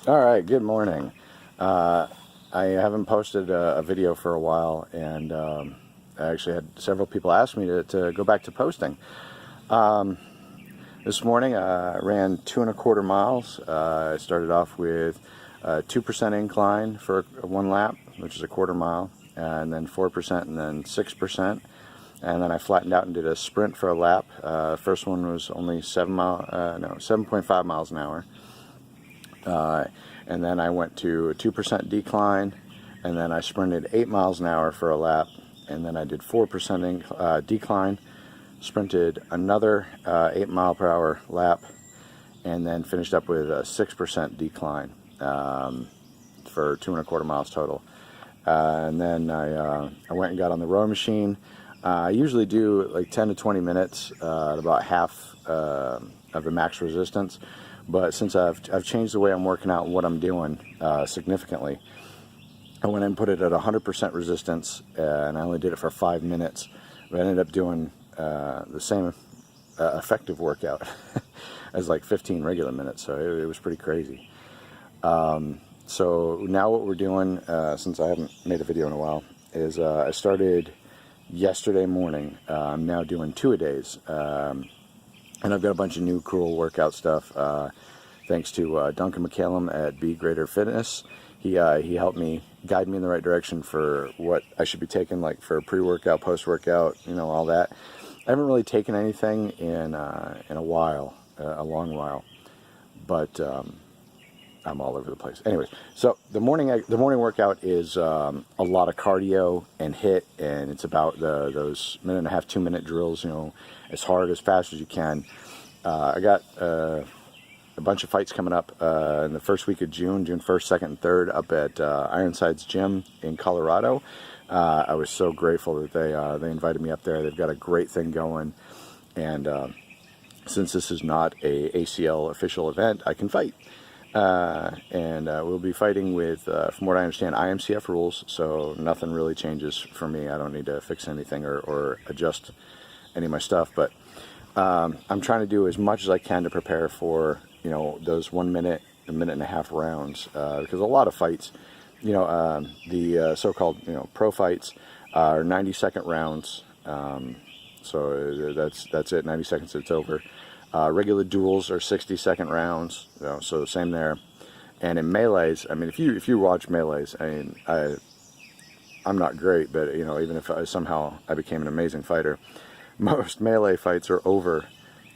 All right, good morning. I haven't posted a video for a while, and I actually had several people ask me to go back to posting. This morning I ran 2¼ miles. I started off with 2% incline for one lap, which is a quarter mile, and then 4%, and then 6%. And then I flattened out and did a sprint for a lap. First one was only 7.5 miles an hour. And then I went to a 2% decline, and then I sprinted 8 miles an hour for a lap, and then I did 4% decline, sprinted another 8 mile per hour lap, and then finished up with a 6% decline for 2¼ miles total. And then I went and got on the rowing machine. I usually do like 10 to 20 minutes at about half of the max resistance. But since I've changed the way I'm working out and what I'm doing significantly, I went and put it at 100% resistance, and I only did it for 5 minutes. But I ended up doing the same effective workout as like 15 regular minutes, so it was pretty crazy. So now what we're doing, since I haven't made a video in a while, is I started yesterday morning. I'm now doing 2-a-days. And I've got a bunch of new cool workout stuff, thanks to Duncan McCallum at Be Greater Fitness. He helped me guide me in the right direction for what I should be taking, like for pre-workout, post-workout, all that. I haven't really taken anything in a while, a long while, but I'm all over the place. Anyways, so the morning workout is a lot of cardio and HIIT, and it's about those 1.5 to 2-minute drills, as hard, as fast as you can. I got a bunch of fights coming up in the first week of June 1st, 2nd, and 3rd, up at Ironsides Gym in Colorado. I was so grateful that they invited me up there. They've got a great thing going, and since this is not a ACL official event, I can fight. And we'll be fighting with, from what I understand, IMCF rules, so nothing really changes for me. I don't need to fix anything or adjust any of my stuff, but I'm trying to do as much as I can to prepare for, those 1 minute, 1.5-minute rounds, because a lot of fights, the so-called, pro fights are 90-second rounds, so that's it, 90 seconds, it's over. Regular duels are 60-second rounds, so same there. And in melees, I mean, if you watch melees, I mean, I'm not great, but even if somehow I became an amazing fighter, most melee fights are over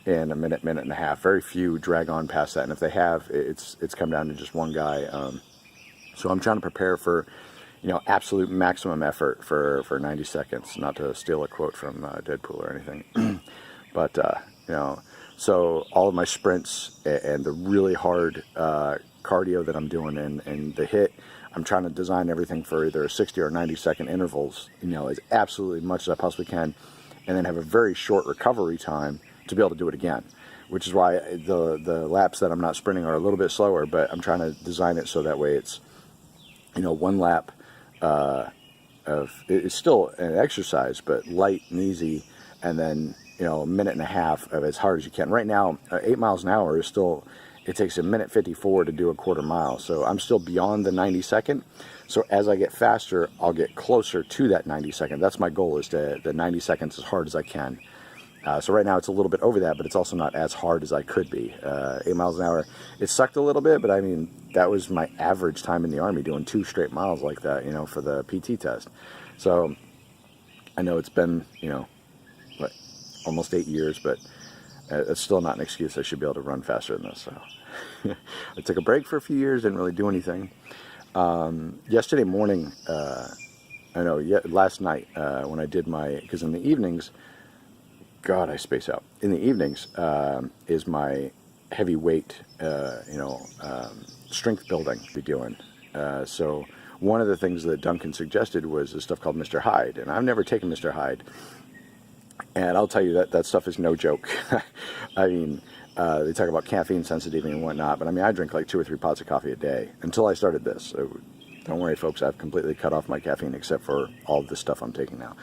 in a minute, 1.5. Very few drag on past that, and if they have, it's come down to just one guy. So I'm trying to prepare for, absolute maximum effort for 90 seconds. Not to steal a quote from Deadpool or anything, but so all of my sprints and the really hard cardio that I'm doing and the HIIT, I'm trying to design everything for either 60 or 90-second intervals, as absolutely much as I possibly can, and then have a very short recovery time to be able to do it again, which is why the laps that I'm not sprinting are a little bit slower, but I'm trying to design it so that way it's, one lap it's still an exercise, but light and easy, and then, 1.5 minutes of as hard as you can. Right now, 8 miles an hour is still, it takes 1:54 to do a quarter mile, so I'm still beyond the 90-second. So as I get faster, I'll get closer to that 90-second. That's my goal, is the 90 seconds as hard as I can. So right now it's a little bit over that, but it's also not as hard as I could be. 8 miles an hour, it sucked a little bit, but I mean, that was my average time in the Army, doing 2 straight miles like that, for the PT test. So I know it's been, almost 8 years, but it's still not an excuse. I should be able to run faster than this. So I took a break for a few years, didn't really do anything. Yesterday morning, last night, when I did because in the evenings, God, I space out. In the evenings is my heavy weight, strength building to be doing. So one of the things that Duncan suggested was this stuff called Mr. Hyde, and I've never taken Mr. Hyde. And I'll tell you that stuff is no joke. I mean, they talk about caffeine sensitivity and whatnot, but I mean, I drink like 2 or 3 pots of coffee a day until I started this. So don't worry, folks, I've completely cut off my caffeine except for all of the stuff I'm taking now.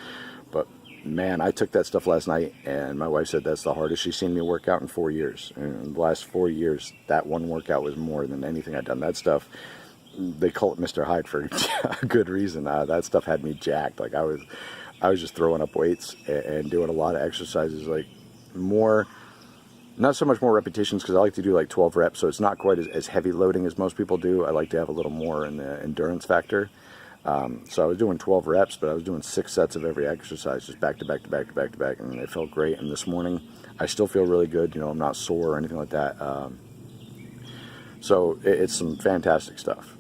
But man, I took that stuff last night, and my wife said that's the hardest she's seen me work out in 4 years. And in the last 4 years, that one workout was more than anything I'd done. That stuff, they call it Mr. Hyde for a good reason. That stuff had me jacked. Like I was just throwing up weights and doing a lot of exercises, like more, not so much more repetitions, because I like to do like 12 reps, so it's not quite as heavy loading as most people do. I like to have a little more in the endurance factor. So I was doing 12 reps, but I was doing 6 sets of every exercise, just back to back to back to back to back, and it felt great. And this morning, I still feel really good. You know, I'm not sore or anything like that. So it's some fantastic stuff.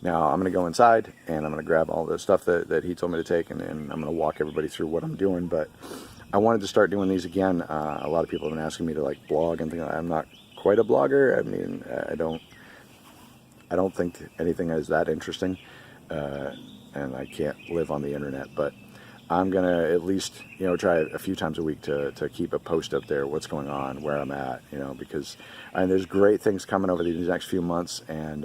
Now I'm going to go inside, and I'm going to grab all the stuff that he told me to take, and I'm going to walk everybody through what I'm doing. But I wanted to start doing these again. A lot of people have been asking me to like blog and things like that. I'm not quite a blogger. I mean, I don't think anything is that interesting, and I can't live on the internet, but I'm going to at least, you know, try a few times a week to keep a post up there, what's going on, where I'm at, you know, because there's great things coming over these next few months, and,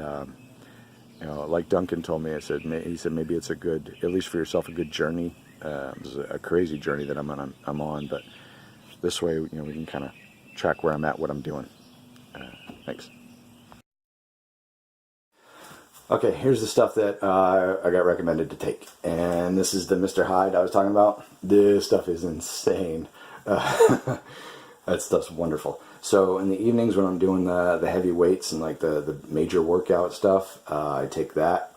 you know, like Duncan told me, he said maybe it's a good, at least for yourself, a good journey. This is a crazy journey that I'm on, but this way, you know, we can kind of track where I'm at, what I'm doing. Thanks. Okay, here's the stuff that I got recommended to take. And this is the Mr. Hyde I was talking about. This stuff is insane. That stuff's wonderful. So in the evenings when I'm doing the heavy weights and like the major workout stuff, I take that.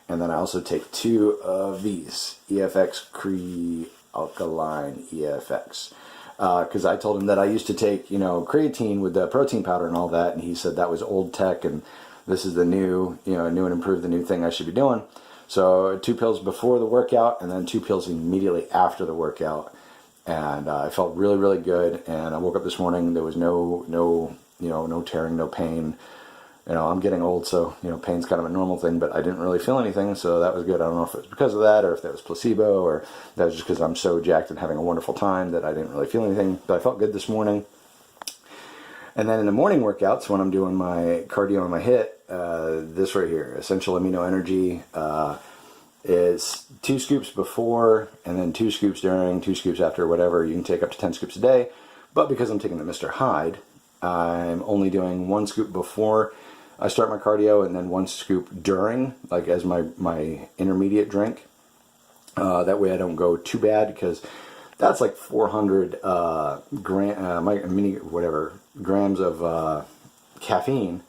And then I also take 2 of these, EFX Cree Alkaline EFX. Because I told him that I used to take, you know, creatine with the protein powder and all that, and he said that was old tech, and this is the new, you know, new and improved, the new thing I should be doing. So 2 pills before the workout, and then 2 pills immediately after the workout. And I felt really, really good. And I woke up this morning, there was no tearing, no pain. You know, I'm getting old, so, you know, pain's kind of a normal thing, but I didn't really feel anything, so that was good. I don't know if it was because of that, or if that was placebo, or that was just because I'm so jacked and having a wonderful time that I didn't really feel anything. But I felt good this morning. And then in the morning workouts, when I'm doing my cardio and my HIIT, this right here, Essential Amino Energy, is 2 scoops before, and then 2 scoops during, 2 scoops after, whatever. You can take up to 10 scoops a day. But because I'm taking the Mr. Hyde, I'm only doing 1 scoop before I start my cardio, and then 1 scoop during, like as my intermediate drink. That way I don't go too bad, because that's like 400 grams of caffeine,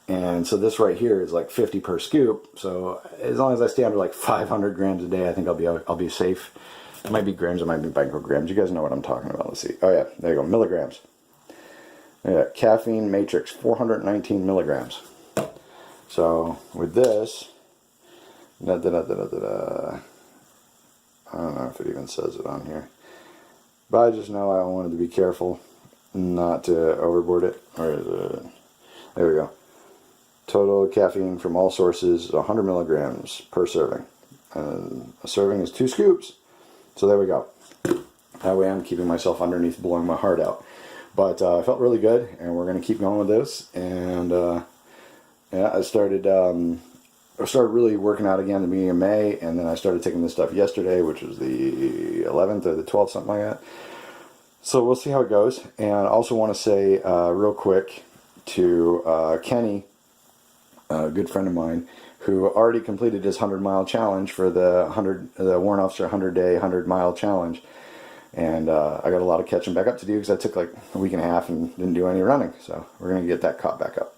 and so this right here is like 50 per scoop. So as long as I stay under like 500 grams a day, I think I'll be safe. It might be grams, it might be micrograms. You guys know what I'm talking about. Let's see. Oh yeah, there you go, milligrams. Yeah, caffeine matrix, 419 milligrams. So with this, I don't know if it even says it on here, but I just know I wanted to be careful not to overboard it. Or there we go. Total caffeine from all sources, 100 milligrams per serving. A serving is 2 scoops. So there we go. That way I'm keeping myself underneath, blowing my heart out. But I felt really good, and we're going to keep going with this. And yeah, I started really working out again at the beginning of May, and then I started taking this stuff yesterday, which was the 11th or the 12th, something like that. So we'll see how it goes. And I also want to say real quick to Kenny, a good friend of mine, who already completed his 100-mile challenge for the Warrant Officer 100-day, 100-mile challenge. And I got a lot of catching back up to do, because I took like a week and a half and didn't do any running. So we're going to get that caught back up.